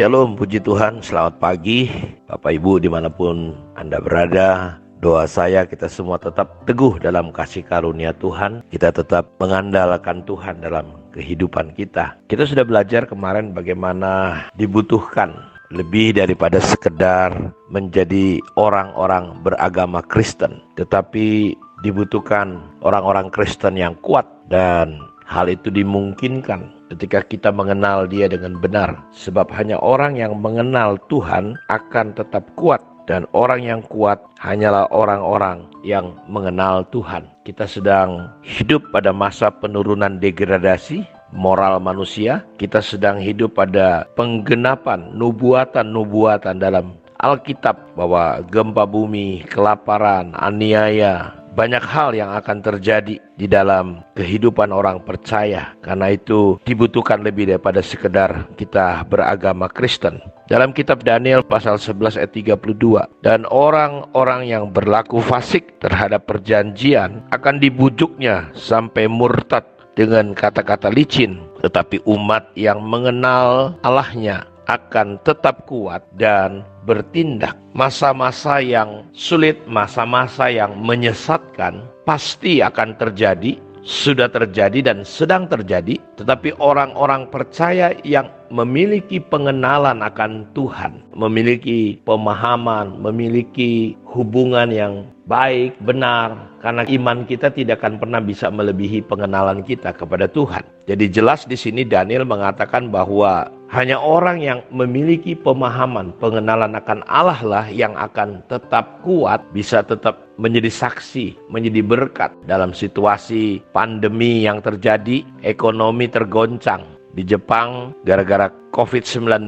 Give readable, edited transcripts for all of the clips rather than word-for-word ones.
Shalom, puji Tuhan, selamat pagi Bapak Ibu dimanapun Anda berada. Doa saya kita semua tetap teguh dalam kasih karunia Tuhan. Kita tetap mengandalkan Tuhan dalam kehidupan kita. Kita sudah belajar kemarin bagaimana dibutuhkan lebih daripada sekedar menjadi orang-orang beragama Kristen, tetapi dibutuhkan orang-orang Kristen yang kuat, dan hal itu dimungkinkan ketika kita mengenal Dia dengan benar. Sebab hanya orang yang mengenal Tuhan akan tetap kuat, dan orang yang kuat hanyalah orang-orang yang mengenal Tuhan. Kita sedang hidup pada masa penurunan degradasi moral manusia. Kita sedang hidup pada penggenapan nubuatan-nubuatan dalam Alkitab bahwa gempa bumi, kelaparan, aniaya, banyak hal yang akan terjadi di dalam kehidupan orang percaya. Karena itu dibutuhkan lebih daripada sekedar kita beragama Kristen. Dalam kitab Daniel pasal 11 ayat 32, dan orang-orang yang berlaku fasik terhadap perjanjian akan dibujuknya sampai murtad dengan kata-kata licin. Tetapi umat yang mengenal Allahnya akan tetap kuat dan bertindak. Masa-masa yang sulit, masa-masa yang menyesatkan pasti akan terjadi, sudah terjadi dan sedang terjadi. Tetapi orang-orang percaya yang memiliki pengenalan akan Tuhan, memiliki pemahaman, memiliki hubungan yang baik, benar, karena iman kita tidak akan pernah bisa melebihi pengenalan kita kepada Tuhan. Jadi jelas di sini Daniel mengatakan bahwa hanya orang yang memiliki pemahaman, pengenalan akan Allah lah yang akan tetap kuat, bisa tetap menjadi saksi, menjadi berkat dalam situasi pandemi yang terjadi, ekonomi tergoncang. Di Jepang gara-gara COVID-19,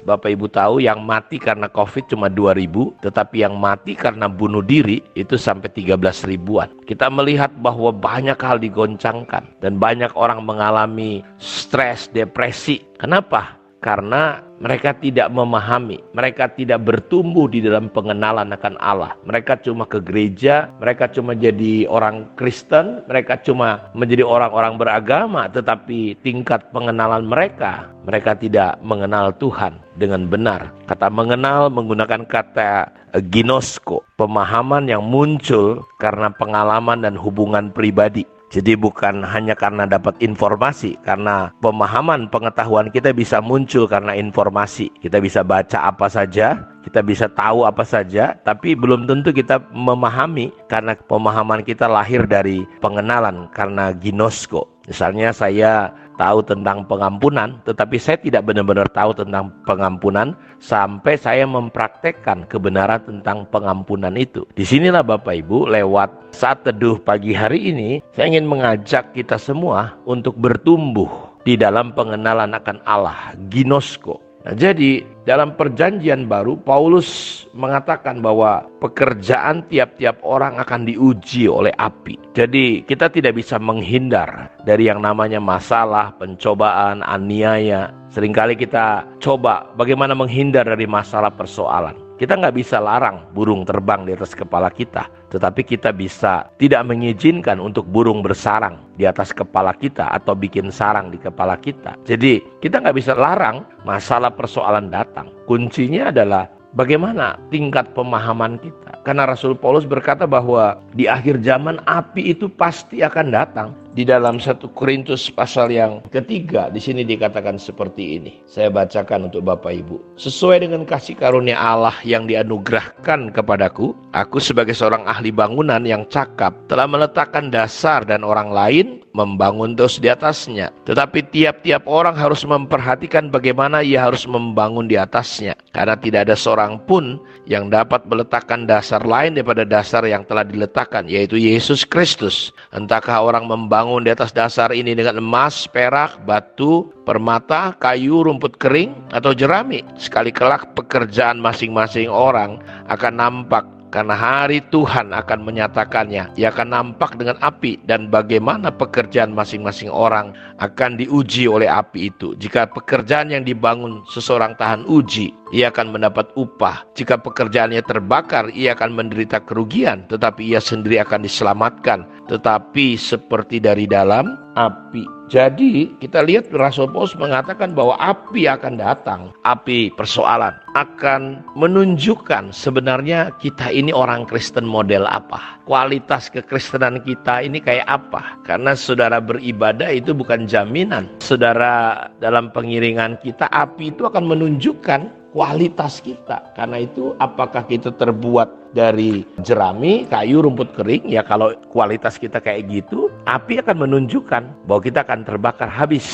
Bapak Ibu tahu yang mati karena COVID cuma 2.000, tetapi yang mati karena bunuh diri itu sampai 13 ribuan. Kita melihat bahwa banyak hal digoncangkan dan banyak orang mengalami stres, depresi. Kenapa? Karena mereka tidak memahami, mereka tidak bertumbuh di dalam pengenalan akan Allah. Mereka cuma ke gereja, mereka cuma jadi orang Kristen, mereka cuma menjadi orang-orang beragama, tetapi tingkat pengenalan mereka tidak mengenal Tuhan dengan benar. Kata mengenal menggunakan kata ginosko, pemahaman yang muncul karena pengalaman dan hubungan pribadi. Jadi bukan hanya karena dapat informasi, karena pemahaman, pengetahuan kita bisa muncul karena informasi. Kita bisa baca apa saja, kita bisa tahu apa saja, tapi belum tentu kita memahami karena pemahaman kita lahir dari pengenalan, karena ginosko. Misalnya saya tahu tentang pengampunan, tetapi saya tidak benar-benar tahu tentang pengampunan sampai saya mempraktekkan kebenaran tentang pengampunan itu. Disinilah Bapak Ibu, lewat saat teduh pagi hari ini, saya ingin mengajak kita semua untuk bertumbuh di dalam pengenalan akan Allah, ginosko. Nah, jadi dalam perjanjian baru Paulus mengatakan bahwa pekerjaan tiap-tiap orang akan diuji oleh api. Jadi kita tidak bisa menghindar dari yang namanya masalah, pencobaan, aniaya. Seringkali kita coba bagaimana menghindar dari masalah persoalan. Kita nggak bisa larang burung terbang di atas kepala kita, tetapi kita bisa tidak mengizinkan untuk burung bersarang di atas kepala kita atau bikin sarang di kepala kita. Jadi kita nggak bisa larang masalah persoalan datang. Kuncinya adalah bagaimana tingkat pemahaman kita. Karena Rasul Paulus berkata bahwa di akhir zaman api itu pasti akan datang. Di dalam 1 Korintus pasal yang ketiga, di sini dikatakan seperti ini. Saya bacakan untuk Bapak Ibu. Sesuai dengan kasih karunia Allah yang dianugerahkan kepadaku, aku sebagai seorang ahli bangunan yang cakap telah meletakkan dasar dan orang lain membangun terus di atasnya. Tetapi tiap-tiap orang harus memperhatikan bagaimana ia harus membangun di atasnya. Karena tidak ada seorang pun yang dapat meletakkan dasar lain daripada dasar yang telah diletakkan, yaitu Yesus Kristus. Entahkah orang membangun di atas dasar ini dengan emas, perak, batu, permata, kayu, rumput kering, atau jerami. Sekali kelak pekerjaan masing-masing orang akan nampak, karena hari Tuhan akan menyatakannya. Ia akan nampak dengan api, dan bagaimana pekerjaan masing-masing orang akan diuji oleh api itu. Jika pekerjaan yang dibangun seseorang tahan uji, ia akan mendapat upah. Jika pekerjaannya terbakar, ia akan menderita kerugian, tetapi ia sendiri akan diselamatkan, tetapi seperti dari dalam api. Jadi kita lihat Rasul Paulus mengatakan bahwa api akan datang, api persoalan akan menunjukkan sebenarnya kita ini orang Kristen model apa, kualitas kekristenan kita ini kayak apa. Karena saudara beribadah itu bukan jaminan saudara dalam pengiringan kita, api itu akan menunjukkan kualitas kita. Karena itu apakah kita terbuat dari jerami, kayu, rumput kering, ya kalau kualitas kita kayak gitu, api akan menunjukkan bahwa kita akan terbakar habis.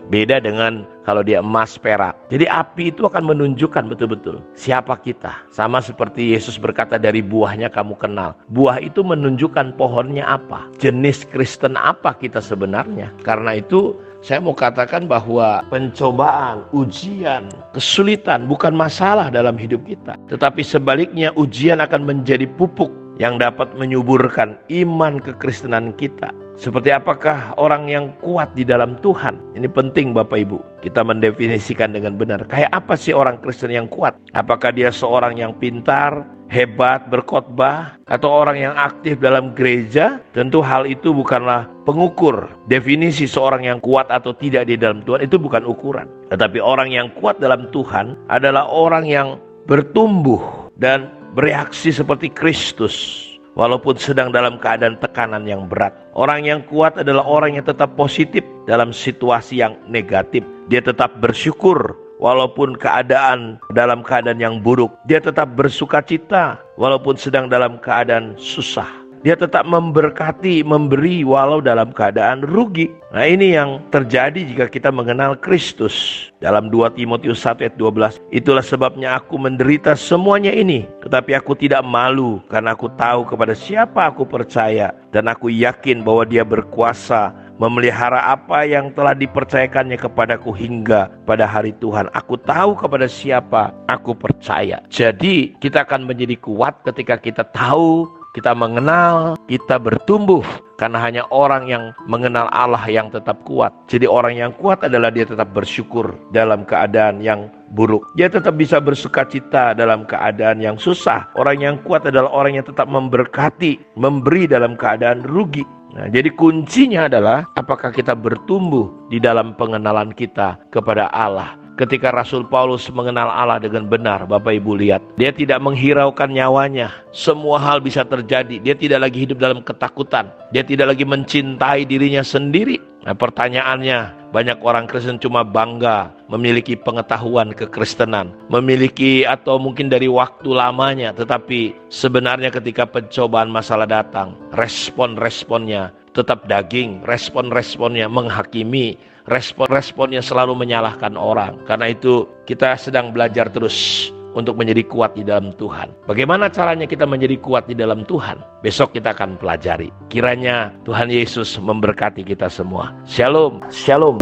Beda dengan kalau dia emas, perak. Jadi api itu akan menunjukkan betul-betul siapa kita. Sama seperti Yesus berkata, dari buahnya kamu kenal. Buah itu menunjukkan pohonnya apa, jenis Kristen apa kita sebenarnya. Karena itu saya mau katakan bahwa pencobaan, ujian, kesulitan bukan masalah dalam hidup kita. Tetapi sebaliknya ujian akan menjadi pupuk yang dapat menyuburkan iman kekristenan kita. Seperti apakah orang yang kuat di dalam Tuhan? Ini penting Bapak Ibu, kita mendefinisikan dengan benar. Kayak apa sih orang Kristen yang kuat? Apakah dia seorang yang pintar, hebat, berkhotbah, atau orang yang aktif dalam gereja? Tentu hal itu bukanlah pengukur. Definisi seorang yang kuat atau tidak di dalam Tuhan itu bukan ukuran. Tetapi orang yang kuat dalam Tuhan adalah orang yang bertumbuh dan bereaksi seperti Kristus walaupun sedang dalam keadaan tekanan yang berat. Orang yang kuat adalah orang yang tetap positif dalam situasi yang negatif. Dia tetap bersyukur walaupun dalam keadaan yang buruk. Dia tetap bersukacita walaupun sedang dalam keadaan susah. Dia tetap memberkati, memberi walau dalam keadaan rugi. Nah, ini yang terjadi jika kita mengenal Kristus. Dalam 2 Timotius 1 ayat 12, itulah sebabnya aku menderita semuanya ini, tetapi aku tidak malu, karena aku tahu kepada siapa aku percaya, dan aku yakin bahwa Dia berkuasa memelihara apa yang telah dipercayakannya kepadaku hingga pada hari Tuhan. Aku tahu kepada siapa aku percaya. Jadi kita akan menjadi kuat ketika kita tahu, kita mengenal, kita bertumbuh. Karena hanya orang yang mengenal Allah yang tetap kuat. Jadi orang yang kuat adalah dia tetap bersyukur dalam keadaan yang buruk. Dia tetap bisa bersukacita dalam keadaan yang susah. Orang yang kuat adalah orang yang tetap memberkati, memberi dalam keadaan rugi. Nah, jadi kuncinya adalah apakah kita bertumbuh di dalam pengenalan kita kepada Allah. Ketika Rasul Paulus mengenal Allah dengan benar, Bapak Ibu lihat, dia tidak menghiraukan nyawanya. Semua hal bisa terjadi. Dia tidak lagi hidup dalam ketakutan. Dia tidak lagi mencintai dirinya sendiri. Nah, pertanyaannya, banyak orang Kristen cuma bangga memiliki pengetahuan kekristenan, memiliki atau mungkin dari waktu lamanya, tetapi sebenarnya ketika pencobaan masalah datang, respon-responnya tetap daging, respon-responnya menghakimi, respon-responnya selalu menyalahkan orang. Karena itu kita sedang belajar terus untuk menjadi kuat di dalam Tuhan. Bagaimana caranya kita menjadi kuat di dalam Tuhan? Besok kita akan pelajari. Kiranya Tuhan Yesus memberkati kita semua. Shalom, shalom.